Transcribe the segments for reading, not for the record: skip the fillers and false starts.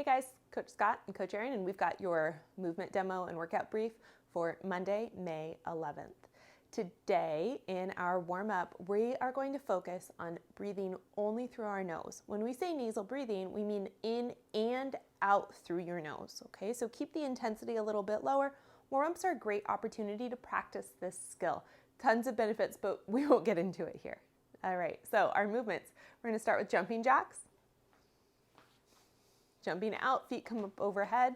Hey guys, Coach Scott and Coach Erin, and we've got your movement demo and workout brief for Monday, May 11th. Today in our warm-up, we are going to focus on breathing only through our nose. When we say nasal breathing, we mean in and out through your nose, okay? So keep the intensity a little bit lower. Warm-ups are a great opportunity to practice this skill. Tons of benefits, but we won't get into it here. All right, so our movements. We're gonna start with jumping jacks. Jumping out, feet come up overhead.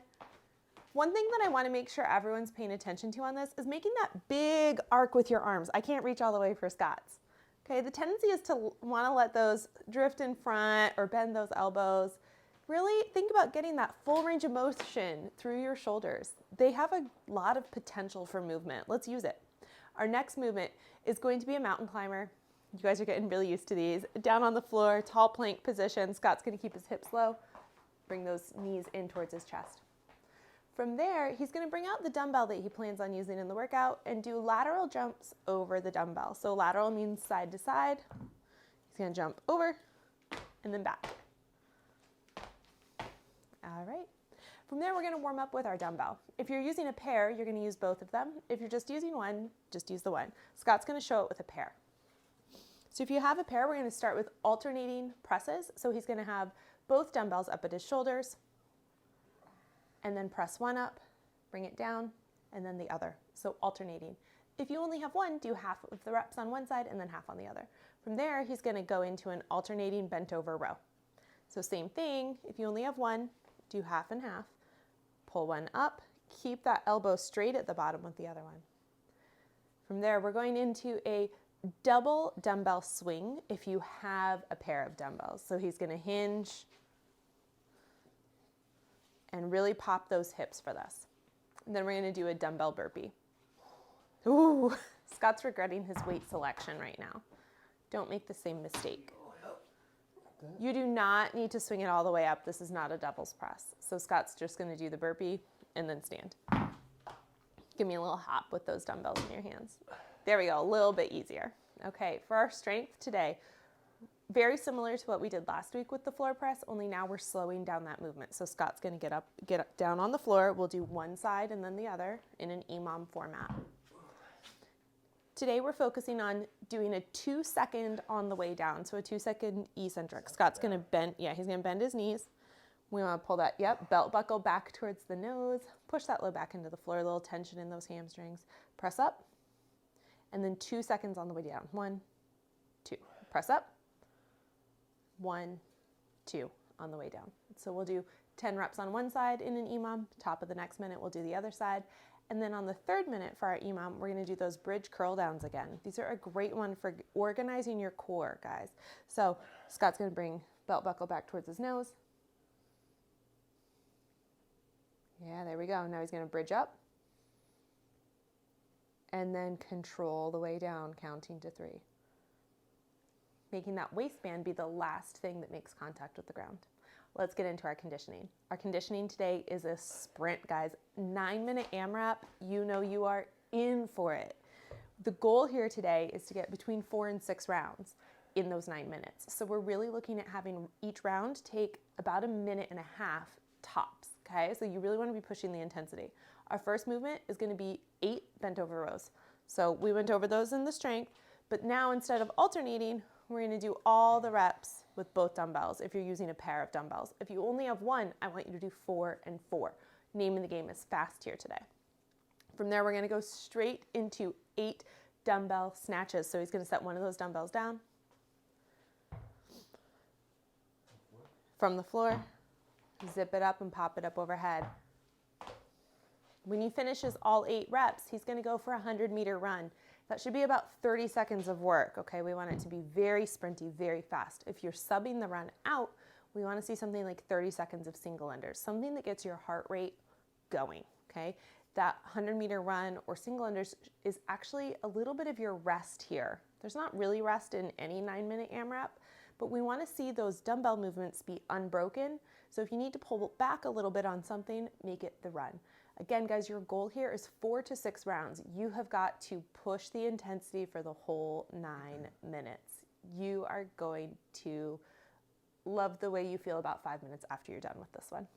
One thing that I want to make sure everyone's paying attention to on this is making that big arc with your arms. I can't reach all the way for Scott's. Okay, the tendency is to want to let those drift in front or bend those elbows. Really think about getting that full range of motion through your shoulders. They have a lot of potential for movement. Let's use it. Our next movement is going to be a mountain climber. You guys are getting really used to these. Down on the floor, tall plank position. Scott's going to keep his hips low. Bring those knees in towards his chest. From there, he's going to bring out the dumbbell that he plans on using in the workout and do lateral jumps over the dumbbell. So lateral means side to side. He's going to jump over and then back. All right. From there, we're going to warm up with our dumbbell. If you're using a pair, you're going to use both of them. If you're just using one, just use the one. Scott's going to show it with a pair. So if you have a pair, we're going to start with alternating presses. So he's going to have both dumbbells up at his shoulders, and then press one up, bring it down, and then the other. So alternating. If you only have one, do half of the reps on one side and then half on the other. From there, he's going to go into an alternating bent over row. So same thing, if you only have one, do half and half, pull one up, keep that elbow straight at the bottom with the other one. From there, we're going into a double dumbbell swing if you have a pair of dumbbells. So he's going to hinge and really pop those hips for this. And then we're going to do a dumbbell burpee. Ooh, Scott's regretting his weight selection right now. Don't make the same mistake. You do not need to swing it all the way up. This is not a doubles press. So Scott's just going to do the burpee and then stand. Give me a little hop with those dumbbells in your hands. There we go, a little bit easier. Okay, for our strength today, very similar to what we did last week with the floor press, only now we're slowing down that movement. So Scott's going to get up, down on the floor. We'll do one side and then the other in an EMOM format. Today we're focusing on doing a 2-second on the way down. So a 2-second eccentric. Scott's going to bend, he's going to bend his knees. We want to pull that, belt buckle back towards the nose. Push that low back into the floor, a little tension in those hamstrings. Press up. And then 2 seconds on the way down. 1, 2. Press up. 1, 2 on the way down. So we'll do 10 reps on one side in an EMOM. Top of the next minute, we'll do the other side. And then on the third minute for our EMOM, we're going to do those bridge curl downs again. These are a great one for organizing your core, guys. So Scott's going to bring belt buckle back towards his nose. Yeah, there we go. Now he's going to bridge up. And then control the way down, counting to 3. Making that waistband be the last thing that makes contact with the ground. Let's get into our conditioning. Our conditioning today is a sprint, guys. 9-minute AMRAP, you know you are in for it. The goal here today is to get between 4 and 6 rounds in those 9 minutes. So we're really looking at having each round take about 1.5 minutes tops, okay? So you really want to be pushing the intensity. Our first movement is going to be 8 bent over rows. So we went over those in the strength, but now instead of alternating, we're going to do all the reps with both dumbbells if you're using a pair of dumbbells. If you only have one, I want you to do 4 and 4. Name of the game is fast here today. From there, we're going to go straight into 8 dumbbell snatches. So he's going to set one of those dumbbells down from the floor, zip it up and pop it up overhead. When he finishes all 8 reps, he's going to go for a 100-meter run. That should be about 30 seconds of work, okay? We want it to be very sprinty, very fast. If you're subbing the run out, we want to see something like 30 seconds of single unders, something that gets your heart rate going, okay? That 100-meter run or single unders is actually a little bit of your rest here. There's not really rest in any 9-minute AMRAP, but we want to see those dumbbell movements be unbroken. So if you need to pull back a little bit on something, make it the run. Again, guys, your goal here is 4 to 6 rounds. You have got to push the intensity for the whole 9 minutes. You are going to love the way you feel about 5 minutes after you're done with this one.